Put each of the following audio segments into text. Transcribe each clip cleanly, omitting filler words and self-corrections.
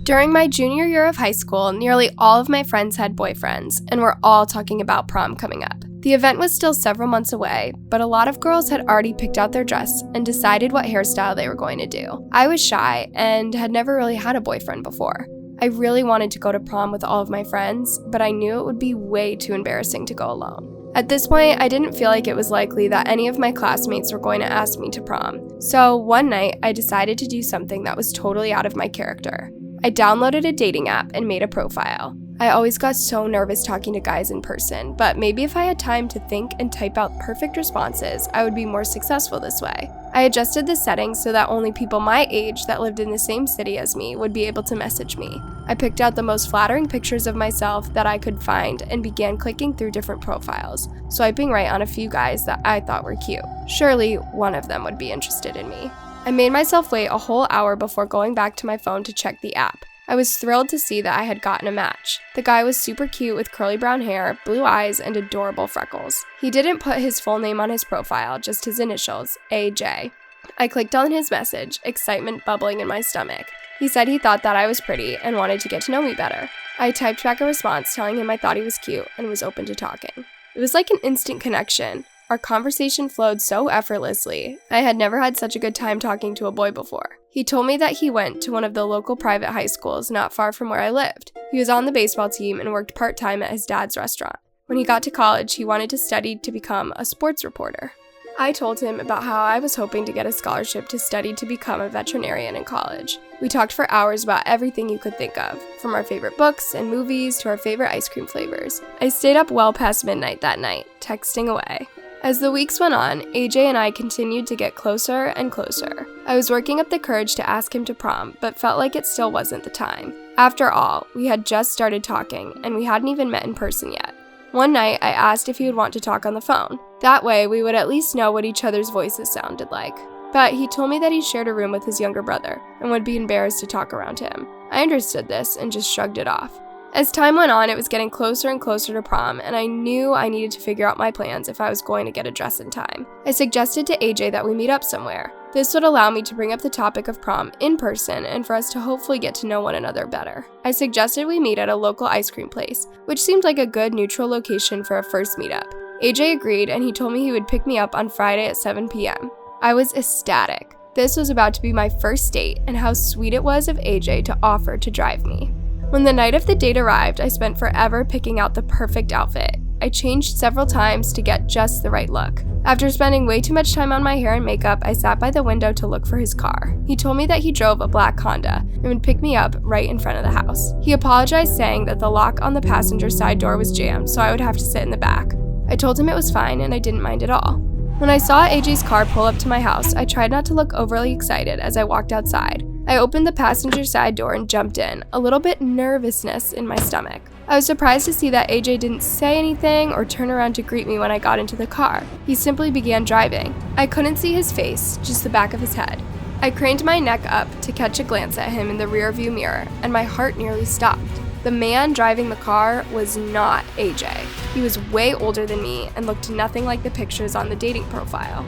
During my junior year of high school, nearly all of my friends had boyfriends, and were all talking about prom coming up. The event was still several months away, but a lot of girls had already picked out their dress and decided what hairstyle they were going to do. I was shy and had never really had a boyfriend before. I really wanted to go to prom with all of my friends, but I knew it would be way too embarrassing to go alone. At this point, I didn't feel like it was likely that any of my classmates were going to ask me to prom. So one night, I decided to do something that was totally out of my character. I downloaded a dating app and made a profile. I always got so nervous talking to guys in person, but maybe if I had time to think and type out perfect responses, I would be more successful this way. I adjusted the settings so that only people my age that lived in the same city as me would be able to message me. I picked out the most flattering pictures of myself that I could find and began clicking through different profiles, swiping right on a few guys that I thought were cute. Surely one of them would be interested in me. I made myself wait a whole hour before going back to my phone to check the app. I was thrilled to see that I had gotten a match. The guy was super cute with curly brown hair, blue eyes, and adorable freckles. He didn't put his full name on his profile, just his initials, AJ. I clicked on his message, excitement bubbling in my stomach. He said he thought that I was pretty and wanted to get to know me better. I typed back a response telling him I thought he was cute and was open to talking. It was like an instant connection. Our conversation flowed so effortlessly. I had never had such a good time talking to a boy before. He told me that he went to one of the local private high schools not far from where I lived. He was on the baseball team and worked part-time at his dad's restaurant. When he got to college, he wanted to study to become a sports reporter. I told him about how I was hoping to get a scholarship to study to become a veterinarian in college. We talked for hours about everything you could think of, from our favorite books and movies to our favorite ice cream flavors. I stayed up well past midnight that night, texting away. As the weeks went on, AJ and I continued to get closer and closer. I was working up the courage to ask him to prom, but felt like it still wasn't the time. After all, we had just started talking, and we hadn't even met in person yet. One night, I asked if he would want to talk on the phone. That way, we would at least know what each other's voices sounded like. But he told me that he shared a room with his younger brother, and would be embarrassed to talk around him. I understood this and just shrugged it off. As time went on, it was getting closer and closer to prom, and I knew I needed to figure out my plans if I was going to get a dress in time. I suggested to AJ that we meet up somewhere. This would allow me to bring up the topic of prom in person and for us to hopefully get to know one another better. I suggested we meet at a local ice cream place, which seemed like a good neutral location for a first meetup. AJ agreed, and he told me he would pick me up on Friday at 7 p.m. I was ecstatic. This was about to be my first date, and how sweet it was of AJ to offer to drive me. When the night of the date arrived, I spent forever picking out the perfect outfit. I changed several times to get just the right look. After spending way too much time on my hair and makeup, I sat by the window to look for his car. He told me that he drove a black Honda and would pick me up right in front of the house. He apologized, saying that the lock on the passenger side door was jammed, so I would have to sit in the back. I told him it was fine and I didn't mind at all. When I saw AJ's car pull up to my house, I tried not to look overly excited as I walked outside. I opened the passenger side door and jumped in, a little bit nervousness in my stomach. I was surprised to see that AJ didn't say anything or turn around to greet me when I got into the car. He simply began driving. I couldn't see his face, just the back of his head. I craned my neck up to catch a glance at him in the rearview mirror, and my heart nearly stopped. The man driving the car was not AJ. He was way older than me and looked nothing like the pictures on the dating profile.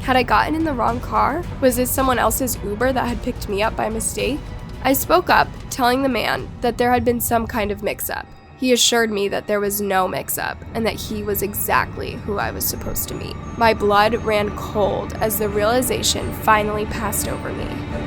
Had I gotten in the wrong car? Was this someone else's Uber that had picked me up by mistake? I spoke up, telling the man that there had been some kind of mix-up. He assured me that there was no mix-up and that he was exactly who I was supposed to meet. My blood ran cold as the realization finally passed over me.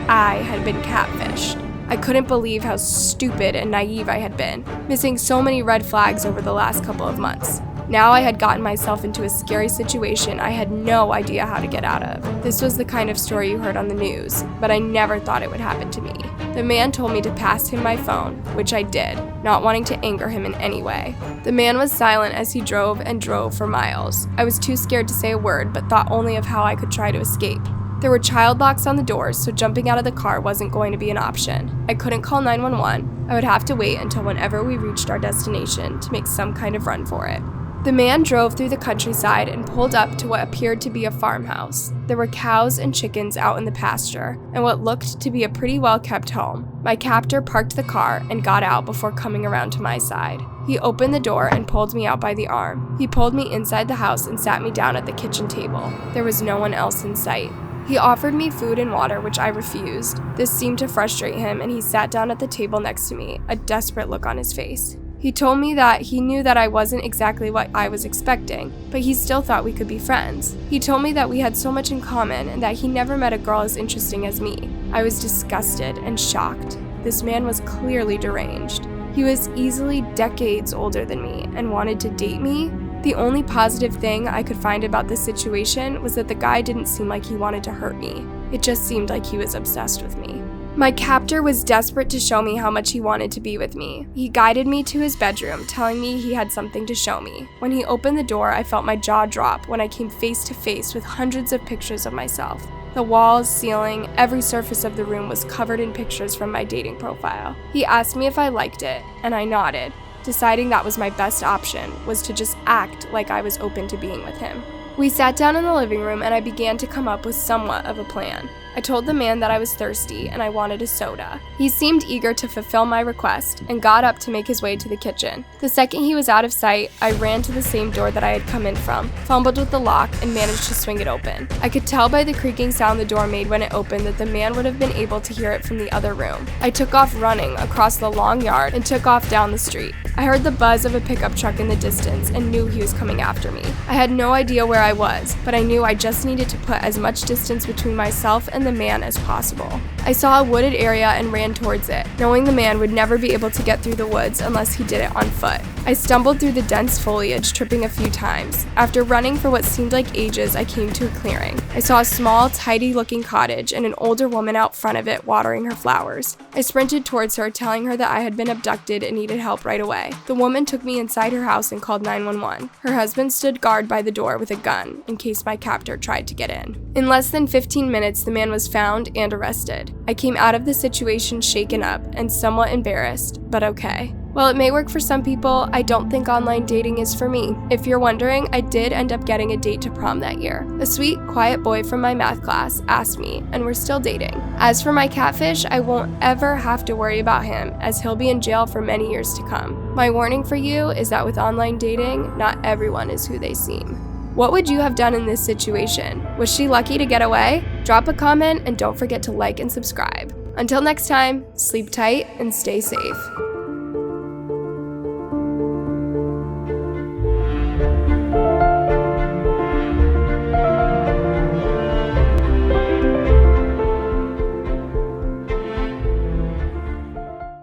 I had been catfished. I couldn't believe how stupid and naive I had been, missing so many red flags over the last couple of months. Now I had gotten myself into a scary situation I had no idea how to get out of. This was the kind of story you heard on the news, but I never thought it would happen to me. The man told me to pass him my phone, which I did, not wanting to anger him in any way. The man was silent as he drove and drove for miles. I was too scared to say a word, but thought only of how I could try to escape. There were child locks on the doors, so jumping out of the car wasn't going to be an option. I couldn't call 911. I would have to wait until whenever we reached our destination to make some kind of run for it. The man drove through the countryside and pulled up to what appeared to be a farmhouse. There were cows and chickens out in the pasture, and what looked to be a pretty well-kept home. My captor parked the car and got out before coming around to my side. He opened the door and pulled me out by the arm. He pulled me inside the house and sat me down at the kitchen table. There was no one else in sight. He offered me food and water, which I refused. This seemed to frustrate him, and he sat down at the table next to me, a desperate look on his face. He told me that he knew that I wasn't exactly what I was expecting, but he still thought we could be friends. He told me that we had so much in common and that he never met a girl as interesting as me. I was disgusted and shocked. This man was clearly deranged. He was easily decades older than me and wanted to date me. The only positive thing I could find about this situation was that the guy didn't seem like he wanted to hurt me. It just seemed like he was obsessed with me. My captor was desperate to show me how much he wanted to be with me. He guided me to his bedroom, telling me he had something to show me. When he opened the door, I felt my jaw drop when I came face to face with hundreds of pictures of myself. The walls, ceiling, every surface of the room was covered in pictures from my dating profile. He asked me if I liked it, and I nodded, deciding that was my best option, was to just act like I was open to being with him. We sat down in the living room and I began to come up with somewhat of a plan. I told the man that I was thirsty and I wanted a soda. He seemed eager to fulfill my request and got up to make his way to the kitchen. The second he was out of sight, I ran to the same door that I had come in from, fumbled with the lock, and managed to swing it open. I could tell by the creaking sound the door made when it opened that the man would have been able to hear it from the other room. I took off running across the long yard and took off down the street. I heard the buzz of a pickup truck in the distance and knew he was coming after me. I had no idea where I was, but I knew I just needed to put as much distance between myself and the man as possible. I saw a wooded area and ran towards it, knowing the man would never be able to get through the woods unless he did it on foot. I stumbled through the dense foliage, tripping a few times. After running for what seemed like ages, I came to a clearing. I saw a small, tidy-looking cottage and an older woman out front of it watering her flowers. I sprinted towards her, telling her that I had been abducted and needed help right away. The woman took me inside her house and called 911. Her husband stood guard by the door with a gun in case my captor tried to get in. In less than 15 minutes, the man was found and arrested. I came out of the situation shaken up and somewhat embarrassed, but okay. While it may work for some people, I don't think online dating is for me. If you're wondering, I did end up getting a date to prom that year. A sweet, quiet boy from my math class asked me, and we're still dating. As for my catfish, I won't ever have to worry about him, as he'll be in jail for many years to come. My warning for you is that with online dating, not everyone is who they seem. What would you have done in this situation? Was she lucky to get away? Drop a comment and don't forget to like and subscribe. Until next time, sleep tight and stay safe.